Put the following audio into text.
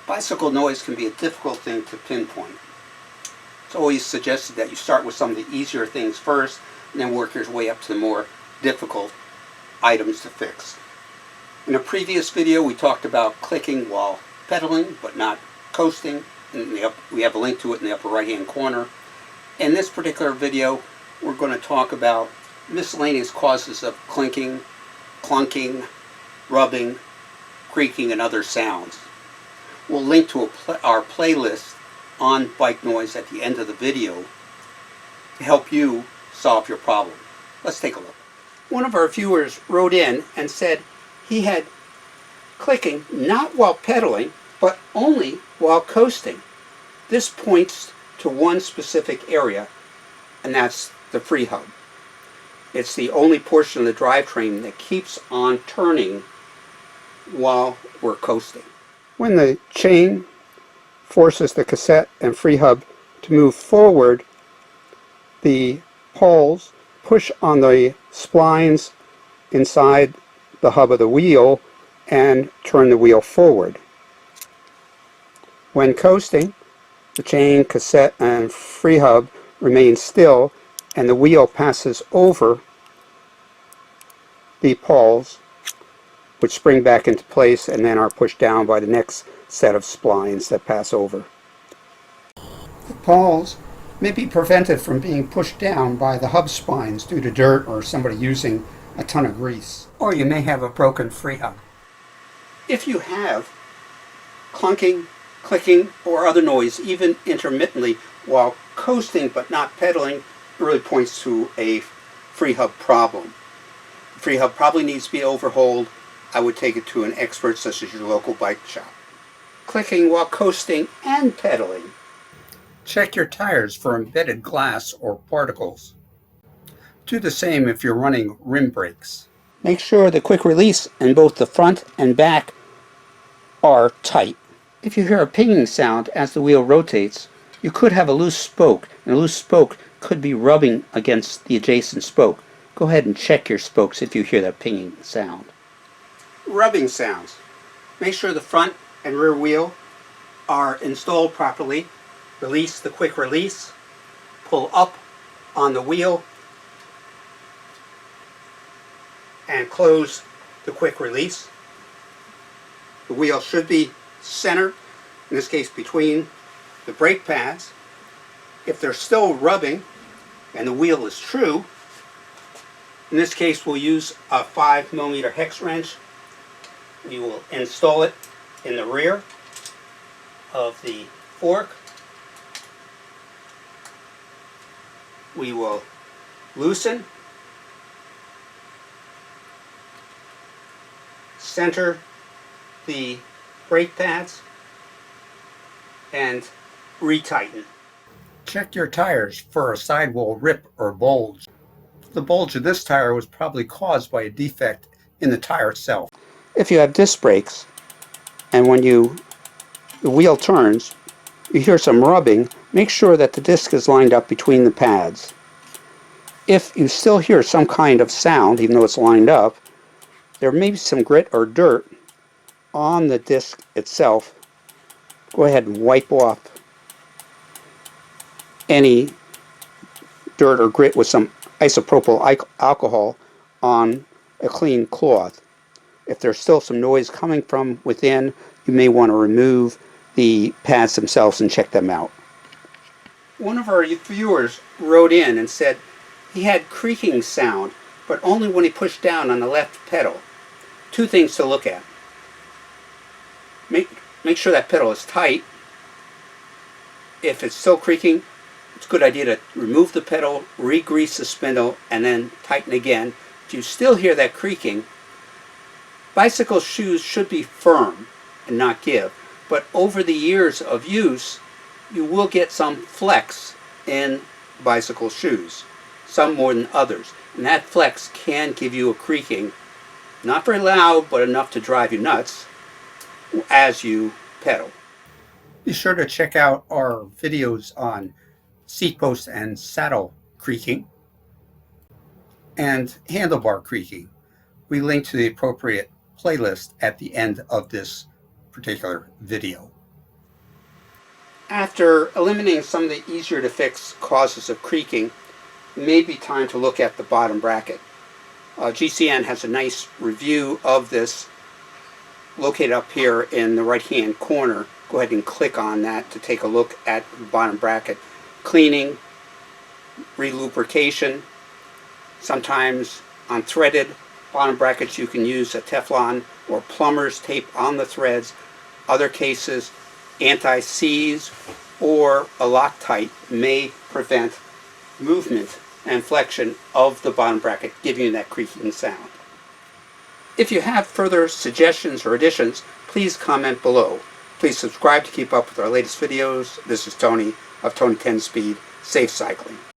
Bicycle noise can be a difficult thing to pinpoint. It's always suggested that you start with some of the easier things first and then work your way up to the more difficult items to fix. In a previous video we talked about clicking while pedaling but not coasting. We have a link to it in the upper right hand corner. In this particular video we're going to talk about miscellaneous causes of clinking, clunking, rubbing, creaking, and other sounds. We'll link to our playlist on bike noise at the end of the video to help you solve your problem. Let's take a look. One of our viewers wrote in and said he had clicking not while pedaling but only while coasting. This points to one specific area, and that's the freehub. It's the only portion of the drivetrain that keeps on turning while we're coasting. When the chain forces the cassette and freehub to move forward, the pawls push on the splines inside the hub of the wheel and turn the wheel forward. When coasting, the chain, cassette, and freehub remain still and the wheel passes over the pawls, which spring back into place and then are pushed down by the next set of splines that pass over. The pawls may be prevented from being pushed down by the hub spines due to dirt or somebody using a ton of grease. Or you may have a broken freehub. If you have clunking, clicking, or other noise, even intermittently, while coasting but not pedaling, it really points to a freehub problem. The freehub probably needs to be overhauled. I would take it to an expert such as your local bike shop. Clicking while coasting and pedaling. Check your tires for embedded glass or particles. Do the same if you're running rim brakes. Make sure the quick release in both the front and back are tight. If you hear a pinging sound as the wheel rotates, you could have a loose spoke, and a loose spoke could be rubbing against the adjacent spoke. Go ahead and check your spokes if you hear that pinging sound. Rubbing sounds. Make sure the front and rear wheel are installed properly. Release the quick release. Pull up on the wheel and close the quick release. The wheel should be centered, in this case between the brake pads. If they're still rubbing and the wheel is true, in this case we'll use a 5mm hex wrench. We will install it in the rear of the fork. We will loosen, center the brake pads, and retighten. Check your tires for a sidewall rip or bulge. The bulge of this tire was probably caused by a defect in the tire itself. If you have disc brakes and when the wheel turns, you hear some rubbing, make sure that the disc is lined up between the pads. If you still hear some kind of sound, even though it's lined up, there may be some grit or dirt on the disc itself. Go ahead and wipe off any dirt or grit with some isopropyl alcohol on a clean cloth. If there's still some noise coming from within, you may want to remove the pads themselves and check them out. One of our viewers wrote in and said he had creaking sound, but only when he pushed down on the left pedal. Two things to look at. Make sure that pedal is tight. If it's still creaking, it's a good idea to remove the pedal, re-grease the spindle, and then tighten again. If you still hear that creaking, bicycle shoes should be firm and not give, but over the years of use, you will get some flex in bicycle shoes, some more than others, and that flex can give you a creaking, not very loud, but enough to drive you nuts as you pedal. Be sure to check out our videos on seat post and saddle creaking and handlebar creaking. We link to the appropriate playlist at the end of this particular video. After eliminating some of the easier to fix causes of creaking, it may be time to look at the bottom bracket. GCN has a nice review of this located up here in the right hand corner. Go ahead and click on that to take a look at the bottom bracket. Cleaning, relubrication, sometimes on threaded bottom brackets you can use a Teflon or plumber's tape on the threads. Other cases, anti-seize or a Loctite may prevent movement and flexion of the bottom bracket, giving you that creaking sound. If you have further suggestions or additions, please comment below. Please subscribe to keep up with our latest videos. This is Tony of Tony 10 Speed. Safe cycling.